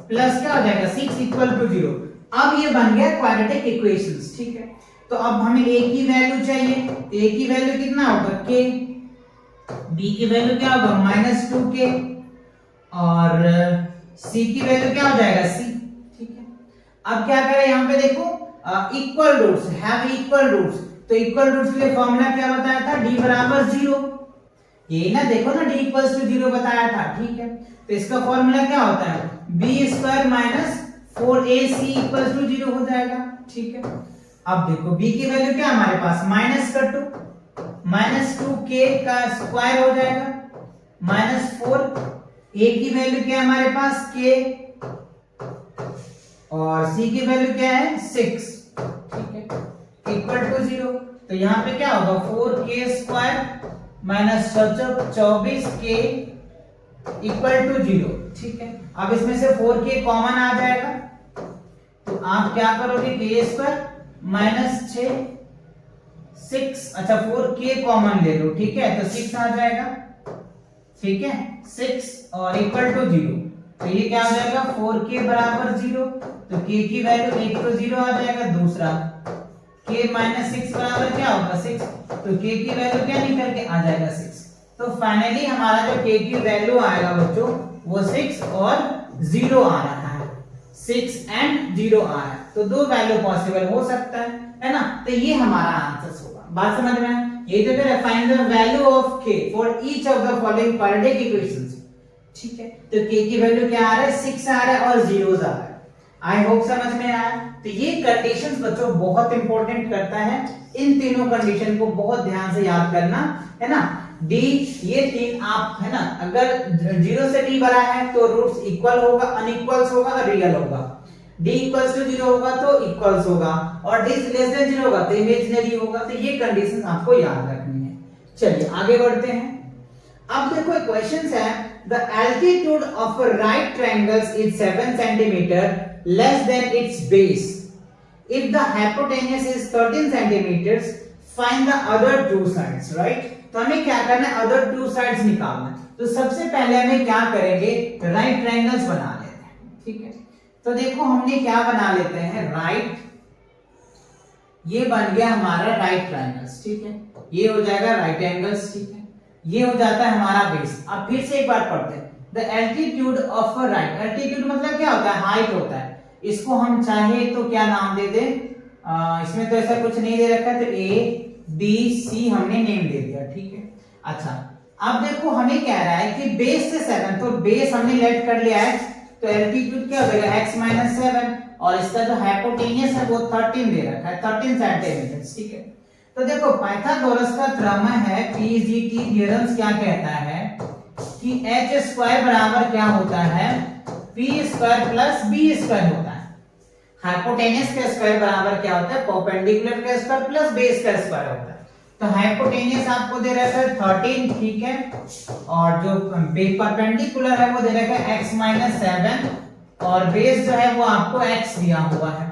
प्लस क्या हो जाएगा 6 इक्वल टू 0। अब ये बन गया क्वाड्रेटिक इक्वेशंस। ठीक है, तो अब हमें a की वैल्यू चाहिए, a की वैल्यू कितना होगा k, b की वैल्यू क्या होगा माइनस 2k, और c की वैल्यू क्या हो जाएगा c। ठीक है, अब क्या करें, यहाँ पे देखो equal roots, have equal roots, तो इक्वल रूट्स के लिए फॉर्मूला क्या बताया था, d बराबर 0। ये ना देखो ना d इक्वल्स टू 0 बताया था। ठीक है, तो इसका फॉर्मूला क्या होता है, b² minus 4ac equals to 0 हो जाएगा। ठीक है, अब देखो b की वैल्यू क्या हमारे पास माइनस कर 2, माइनस 2k का स्क्वायर हो जाएगा माइनस 4, a की वैल्यू क्या है हमारे पास k, और c की वैल्यू क्या है 6। ठीक है, इक्वल टू 0, तो यहाँ पे क्या होगा 4k square minus 24k equal to 0। ठीक है, अब इसमें से 4k कॉमन आ जाएगा, तो आप क्या करोगे k² माइनस 6, अच्छा 4k कॉमन ले लो, ठीक है, तो 6 आ जाएगा। ठीक है, 6 और इक्वल टू 0, तो ये क्या हो जाएगा 4k बराबर 0, तो k की वैल्यू एक तो 0 आ जाएगा, दूसरा k माइनस 6 बराबर क्या होगा 6, तो k की वैल्यू क्या निकल के आ जाएगा 6। तो फाइनली हमारा जो k की वैल्यू आएगा बच्चों वो 6 और 0 आ रहा है, 6 एंड 0 आ रहा है, तो दो वैल्यू पॉसिबल हो सकता है ना, तो ये हमारा आंसर होगा। बात समझ में आया, ये तो फिर find the value of k for each of the following quadratic equations. ठीक है, तो k की वैल्यू क्या आ रहा है 6 आ रहा है और 0 आ रहा है। आई होप समझ में आया। तो ये कंडीशंस बच्चों बहुत इंपॉर्टेंट करता है, इन तीनों कंडीशन को बहुत ध्यान से याद करना है ना। d ये तीन आप है ना, अगर 0 से d बड़ा है तो रूट्स इक्वल होगा, अनइक्वल्स होगा, रियल होगा, d इक्वल्स टू 0 होगा तो इक्वल्स होगा, और d लेस देन 0 होगा तो इमेजिनरी होगा। तो ये कंडीशन आपको याद रखनी है। चलिए आगे बढ़ते हैं। अब देखो एक क्वेश्चन है, the altitude of a right triangle is 7 centimetre less than it's base, if the hypotenuse is 13 centimetre, find the other two sides. Right, तो हमें क्या करना है, अदर टू साइड्स निकालना है। तो सबसे पहले हमें क्या करेंगे, राइट ट्रायंगल्स बना लेते हैं। ठीक है, तो देखो हमने क्या बना लेते हैं, राइट, ये बन गया हमारा राइट ट्रायंगल्स। ठीक है, ये हो जाएगा राइट एंगल्स। ठीक है, ये हो जाता है हमारा बेस। अब फिर से एक बार पढ़ते हैं, the altitude of a right, altitude मतलब क्या होता है, हाइट होता है। इसको हम चाहे तो क्या नाम दे दें, इसमें तो ऐसा कुछ नहीं दे रखा है, तो a b c हमने नेम दे दिया। ठीक है, अच्छा अब देखो हमें कह रहा है कि बेस से 7, तो बेस हमने लेट कर लिया x, तो एल्टीट्यूड क्या हो जाएगा x माइनस 7, और इसका जो हाइपोटेन्यूज है वो 13 दे रखा है, 13 सेंटीमीटर। ठीक है, तो देखो पाइथागोरस का थ्योरम है, पीजीटी थ्योरम्स क्या कहता है कि h² बराबर क्या होता है p² प्लस b² होता है। हाइपोटेनस का स्क्वायर बराबर क्या होता है, परपेंडिकुलर का स्क्वायर प्लस बेस का स्क्वायर होता है। तो हाइपोटेनस आपको दे रखा है 13, ठीक है, और जो परपेंडिकुलर है वो दे रखा है x माइनस 7 और बेस जो है वो आपको x दिया हुआ है।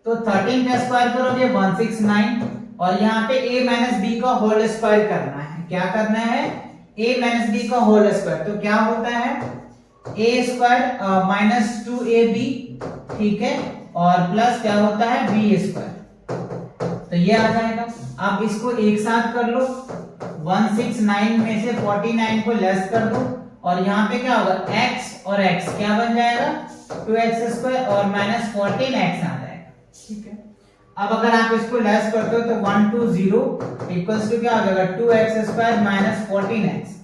तो 13 का स्क्वायर करोगे 169 और यहाँ पे a माइनस बी का होल स्क्वायर करना है। क्या करना है, a माइनस बी का होल स्क्वायर। तो क्या होता है a स्क्वायर माइनस 2ab, ठीक है, और प्लस क्या होता है b स्क्वायर। तो ये आ जाएगा। अब इसको एक साथ कर लो, 169 में से 49 को लेस कर दो और यहाँ पे क्या होगा x और x क्या बन जाएगा 2x स्क्वायर और माइनस 14x आ जाएगा, ठीक है। अब अगर आप इसको लेस करते हो तो 120 इक्वल्स टू क्या हो जाएगा 2x स्क्वायर माइनस 14x।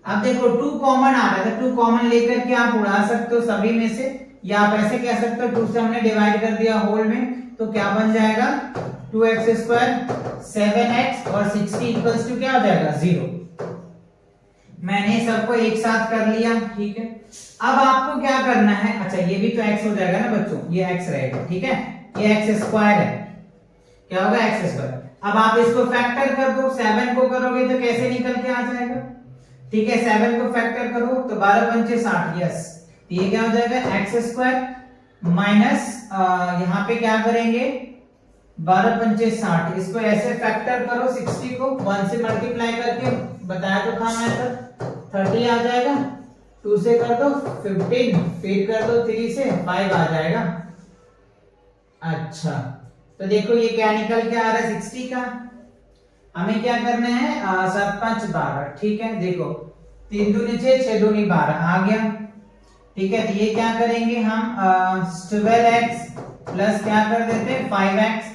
अब देखो 2 कॉमन आ रहा है, तो 2 कॉमन लेकर के आप उड़ा सकते हो सभी में से, या आप ऐसे कह सकते हो 2 से हमने डिवाइड कर दिया होल में, तो क्या बन जाएगा 2x स्क्वायर 7x और 60 इक्वल्स टू क्या हो जाएगा 0। मैंने सबको एक साथ कर लिया, ठीक है। अब आपको क्या करना है, अच्छा ये भी तो x हो जाएगा ना बच्चों, ये x रहेगा, ठीक है, ये x स्क्वायर है, क्या होगा x स्क्वायर। अब आप इसको फैक्टर कर दो, 7 को करोगे तो कैसे निकल के आ जाएगा, ठीक है, 7 को फैक्टर करो तो 12 पंचे 60, यस, ये क्या हो जाएगा x स्क्वायर माइनस यहाँ पे क्या करेंगे 12 पंचे 60, इसको ऐसे फैक्टर करो 60 को 1 से मल्टीप्लाई करके, बताया तो था मेथड, 30 आ जाएगा, 2 से कर दो 15, फिर कर दो 3 से 5 आ जाएगा। अच्छा तो देखो ये क्या निकल के आ रहा है 60 का। हमें क्या करना है 7 5 12, ठीक है, देखो 3 दूनी 6 6 दूनी 12 आ गया, ठीक है। तो ये क्या करेंगे हम 12x प्लस क्या कर देते हैं 5x,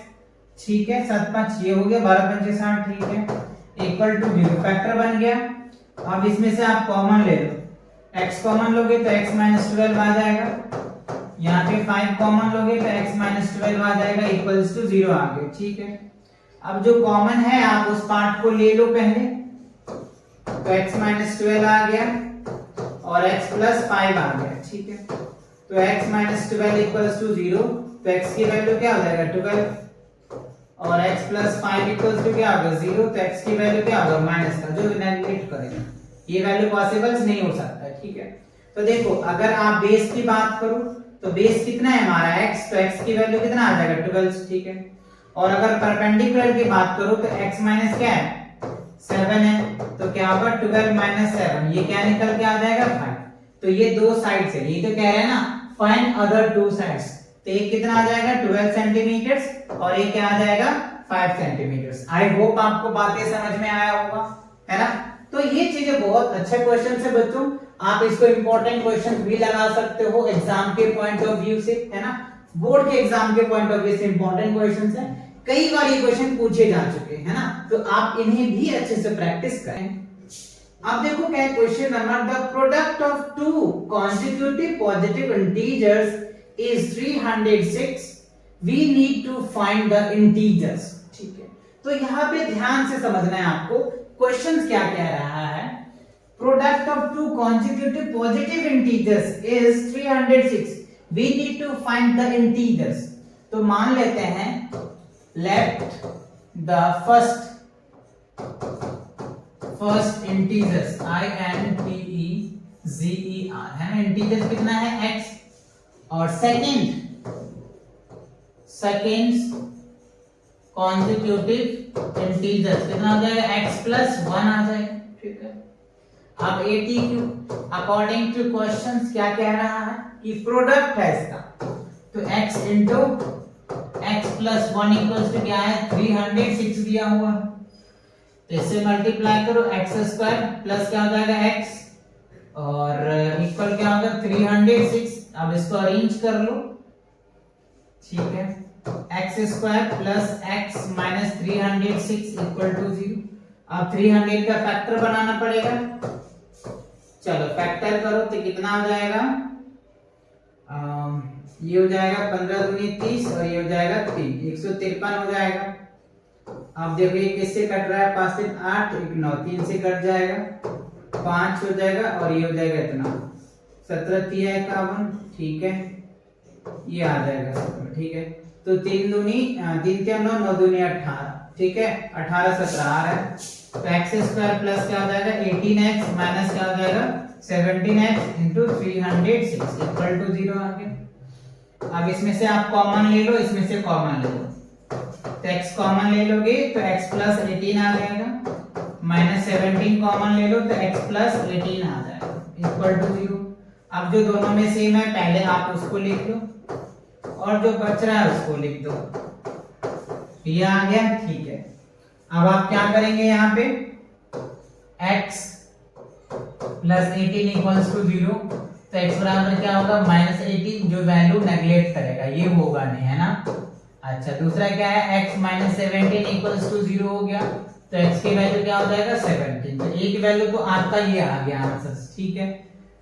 ठीक है, 7 5 ये हो गया 12 पंचे 60, ठीक है, इक्वल टू 0, फैक्टर बन गया। अब इसमें से आप कॉमन ले लो, x कॉमन लोगे तो x माइनस 12 आ जाएगा, यहाँ पे 5 कॉमन लोगे तो x माइनस 12 आ जाएगा, इक्वल्स टू 0 आ गया, ठीक है। अब जो कॉमन है आप उस पार्ट को ले लो पहले, तो x माइनस 12 आ गया और x प्लस 5 आ गया, ठीक है। तो x माइनस 12 इक्वल्स टू 0, तो x की वैल्यू क्या हो जाएगा 12 और x प्लस 5 इक्वल्स टू क्या होगा 0, तो x की वैल्यू क्या होगा माइनस का, जो नेगलेक्ट करेगा, ये वैल्यू पॉसिबल नहीं हो सकता है, ठीक है। तो देखो अगर आप बेस की बात करो तो बेस कितना है हमारा x, तो x की वैल्यू कितना आ जाएगा 12, ठीक है। और अगर परपेंडिकुलर की बात करो तो x माइनस क्या है 7 है, तो क्या होगा 12 माइनस 7, ये क्या निकल के आ जाएगा 5। तो ये दो साइड से, ये तो कह रहे हैं ना फाइंड अदर टू साइड्स, तो एक कितना आ जाएगा 12 सेंटीमीटर और एक क्या आ जाएगा 5 सेंटीमीटर। आई होप आपको बातें समझ में आया होगा, है ना। तो ये चीजें बहुत अच्छे क्वेश्चन है बच्चों, आप इसको इंपॉर्टेंट क्वेश्चन भी लगा सकते हो एग्जाम के पॉइंट ऑफ व्यू से, है ना, बोर्ड के एग्जाम के पॉइंट ऑफ व्यू से इंपॉर्टेंट क्वेश्चन है, कई बार ये क्वेश्चन पूछे जा चुके हैं, है ना, तो आप इन्हें भी अच्छे से प्रैक्टिस करें। अब देखो क्या है question number, the product of two consecutive positive integers is 306, we need to find the integers, ठीक है। तो यहाँ पे ध्यान से समझना है आपको, क्वेश्चन क्या कह रहा है, product of two consecutive positive integers is 306, we need to find the integers. तो मान लेते हैं let the first integers integer है ना, इंटीजर कितना है x, और सेकेंड कॉन्सेक्यूटिव इंटीजर कितना आ जाएगा x प्लस 1 आ जाएगा, ठीक है। अब ATQ अकॉर्डिंग टू क्वेश्चंस क्या कह रहा है कि प्रोडक्ट है इसका, तो x into x plus 1 equals to क्या है 306 दिया हुआ, तो इससे मल्टीप्लाई करो x स्क्वायर प्लस क्या हो जाएगा x और इक्वल क्या होगा 306। अब इसको अरेंज कर लो, ठीक है, x square plus x minus 306 equal to 0। अब 300 का फैक्टर बनाना पड़ेगा, चलो फैक्टर करो तो कितना हो जाएगा, ये हो जाएगा 15 दूनी 30 और ये हो जाएगा 3, 153 हो जाएगा। अब देखो ये किससे कट रहा है, 5 से 8 1 9, 3 से कट जाएगा, 5 हो जाएगा और ये हो जाएगा इतना 17 3 51, ठीक है। ये आ जाएगा सब, ठीक है। तो 3 दूनी 3 के 9, 9 दूनी 18, ठीक है। 18 17 आ रहा है। तो एक्स स्क्वायर प्लस क्या हो जाएगा 18x माइनस क्या हो जाएगा 17x इंटू 306 इक्वल टू 0 आ गया। अब इसमें से आप कॉमन ले लो, इसमें से कॉमन ले लो, तो x कॉमन ले लोगे तो x प्लस 18 आ जाएगा, माइनस 17 कॉमन ले लो तो x प्लस 18 आ जाएगा इक्वल टू 0। अब जो दोनों में सेम है पहले आप उसको लिख लो और जो बच रहा है उसको लिख दो, ये आ गया, ठीक है। अब आप क्या करेंगे यहाँ पे x प्लस 18 इक्वल्स टू 0, तो x बराबर क्या होगा माइनस 18, जो वैल्यू नेगलेक्ट करेगा ये होगा नहीं, है ना। अच्छा दूसरा क्या है x माइनस 17 इक्वल्स टू 0 हो गया, तो x की वैल्यू क्या हो जाएगा 17, तो एक वैल्यू तो आपका ये आ गया आंसर, ठीक है।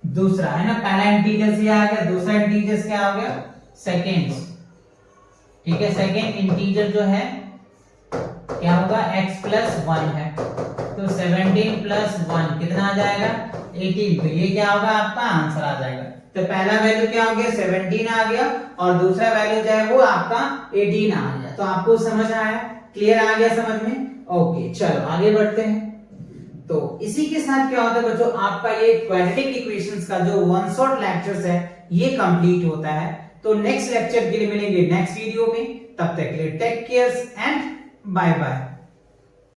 दूसरा है ना, पहला इंटीजर ये आ गया, दूसरा इंटीजर क्या हो गया सेकेंड्स, ठीक है। सेकेंड इंटीजर जो है क्या होगा x प्लस 1 है, तो 17 प्लस 1 कितना आ जाएगा 18, तो ये क्या होगा आपका आंसर आ जाएगा। तो पहला वैल्यू क्या हो गया 17 आ गया और दूसरा वैल्यू जो है वो आपका 18 आ गया। तो आपको समझ आया, क्लियर आ गया समझ में? ओके चलो आगे बढ़ते हैं। तो इसी के साथ क्या होता है बच्चों, आपका ये क्वाड्रेटिक इक्वेशंस का जो वन शॉट लेक्चर्स है ये कंप्लीट होता है। तो नेक्स्ट लेक्चर के लिए मिलेंगे नेक्स्ट वीडियो में, तब तक के लिए take care and bye bye.